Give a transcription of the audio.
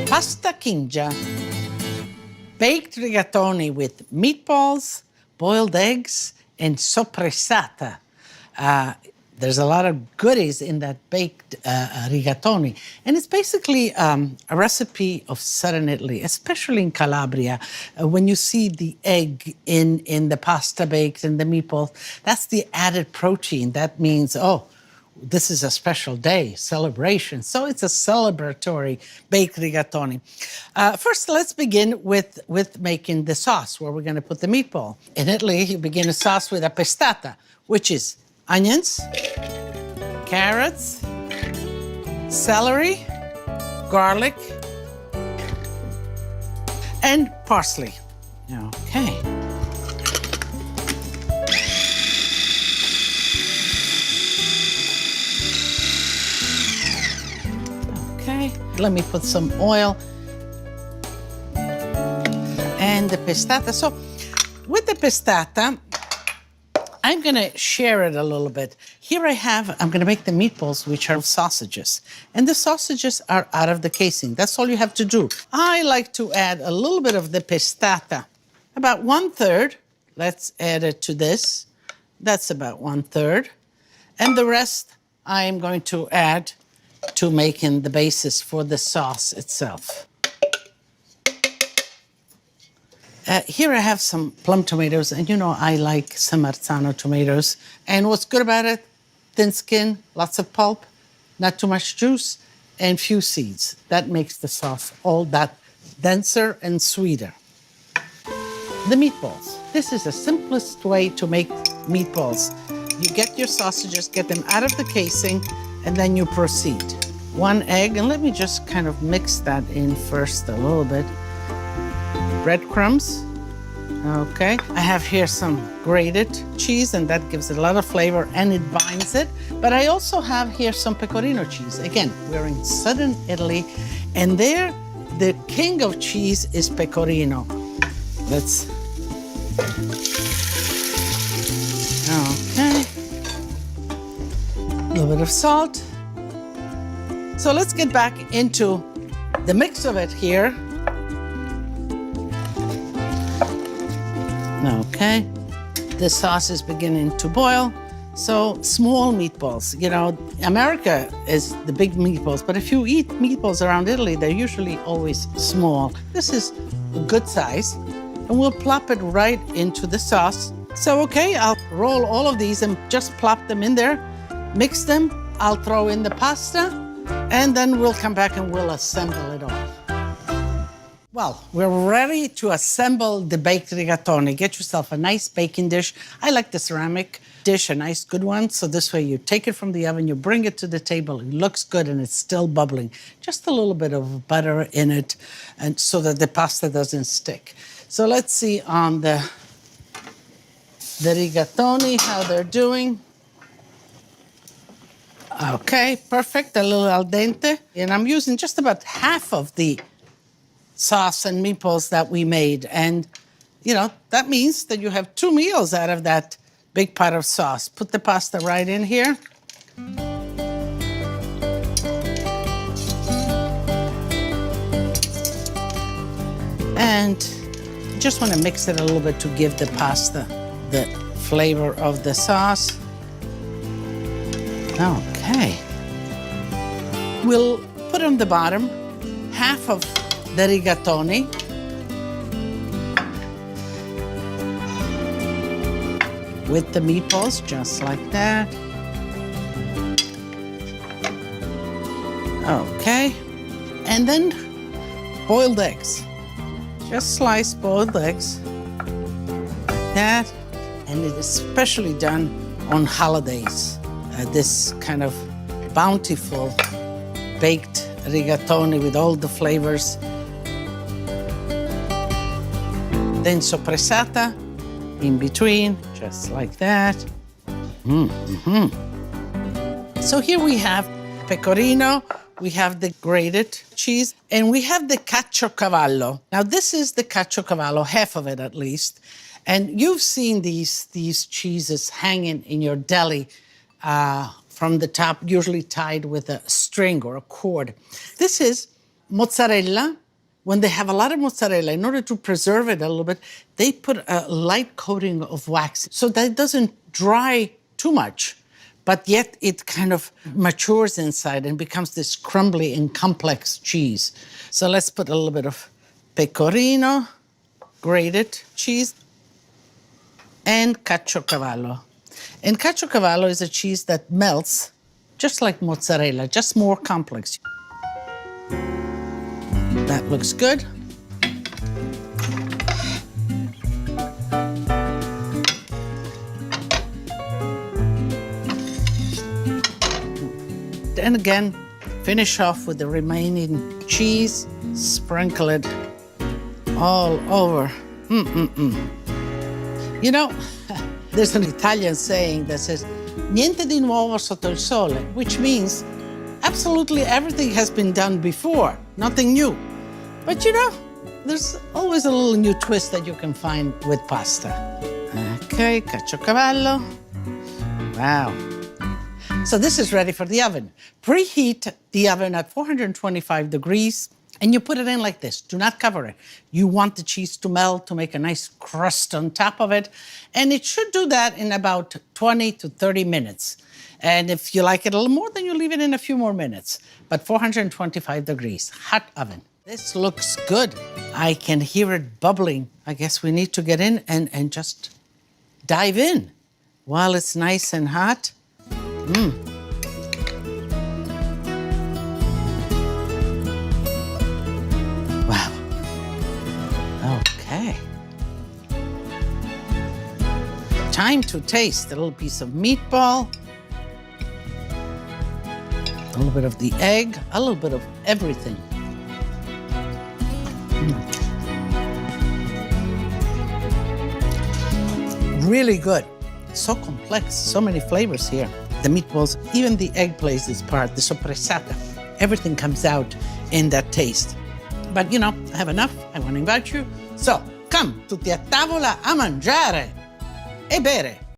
Pasta Chinja. Baked rigatoni with meatballs, boiled eggs, and soppressata. There's a lot of goodies in that baked rigatoni. And it's basically a recipe of southern Italy, especially in Calabria. When you see the egg in the pasta baked and the meatballs, that's the added protein. That means, oh, this is a special day, celebration. So it's a celebratory baked rigatoni. First, let's begin with making the sauce, where we're going to put the meatball. In Italy, you begin a sauce with a pestata, which is onions, carrots, celery, garlic, and parsley. Okay. Okay, let me put some oil and the pestata. So with the pestata, I'm gonna share it a little bit. Here I'm gonna make the meatballs, which are sausages. And the sausages are out of the casing. That's all you have to do. I like to add a little bit of the pestata, about 1/3. Let's add it to this. That's about 1/3. And the rest I'm going to add to making the basis for the sauce itself. Here I have some plum tomatoes, and you know I like some Marzano tomatoes. And what's good about it? Thin skin, lots of pulp, not too much juice, and few seeds. That makes the sauce all that denser and sweeter. The meatballs. This is the simplest way to make meatballs. You get your sausages, get them out of the casing, and then you proceed. 1 egg, and let me just kind of mix that in first a little bit. Breadcrumbs. Okay. I have here some grated cheese, and that gives it a lot of flavor and it binds it. But I also have here some pecorino cheese. Again, we're in southern Italy, and there the king of cheese is pecorino. Let's. Okay. A little bit of salt. So let's get back into the mix of it here. Okay, the sauce is beginning to boil. So small meatballs, you know, America is the big meatballs, but if you eat meatballs around Italy, they're usually always small. This is a good size, and we'll plop it right into the sauce. So, okay, I'll roll all of these and just plop them in there, mix them. I'll throw in the pasta, and then we'll come back and we'll assemble it all. Well, we're ready to assemble the baked rigatoni. Get yourself a nice baking dish. I like the ceramic dish, a nice good one. So this way you take it from the oven, you bring it to the table, it looks good and it's still bubbling. Just a little bit of butter in it, and so that the pasta doesn't stick. So let's see on the rigatoni how they're doing. Okay, perfect, a little al dente. And I'm using just about half of the sauce and meatballs that we made. And, you know, that means that you have 2 meals out of that big pot of sauce. Put the pasta right in here. And just want to mix it a little bit to give the pasta the flavor of the sauce. Okay. We'll put on the bottom half of the rigatoni. With the meatballs, just like that. Okay. And then boiled eggs. Just slice boiled eggs. Like that. And it is especially done on holidays. This kind of bountiful baked rigatoni with all the flavors. Then soppressata in between, just like that. So here we have pecorino, we have the grated cheese, and we have the caciocavallo. Now this is the caciocavallo, half of it at least. And you've seen these cheeses hanging in your deli from the top, usually tied with a string or a cord. This is mozzarella. When they have a lot of mozzarella, in order to preserve it a little bit, they put a light coating of wax so that it doesn't dry too much, but yet it kind of matures inside and becomes this crumbly and complex cheese. So let's put a little bit of pecorino, grated cheese, and caciocavallo. And caciocavallo is a cheese that melts just like mozzarella, just more complex. That looks good. And again, finish off with the remaining cheese, sprinkle it all over. You know, there's an Italian saying that says, niente di nuovo sotto il sole, which means absolutely everything has been done before, nothing new. But you know, there's always a little new twist that you can find with pasta. Okay, caciocavallo. Wow. So this is ready for the oven. Preheat the oven at 425 degrees, and you put it in like this. Do not cover it. You want the cheese to melt, to make a nice crust on top of it, and it should do that in about 20 to 30 minutes. And if you like it a little more, then you leave it in a few more minutes. But 425 degrees, hot oven. This looks good. I can hear it bubbling. I guess we need to get in and just dive in while it's nice and hot. Wow. Okay. Time to taste a little piece of meatball, a little bit of the egg, a little bit of everything. Really good. So complex, so many flavors here. The meatballs, even the egg plays this part, the soppressata. Everything comes out in that taste. But you know, I have enough. I want to invite you. So, come tutti a tavola a mangiare e bere.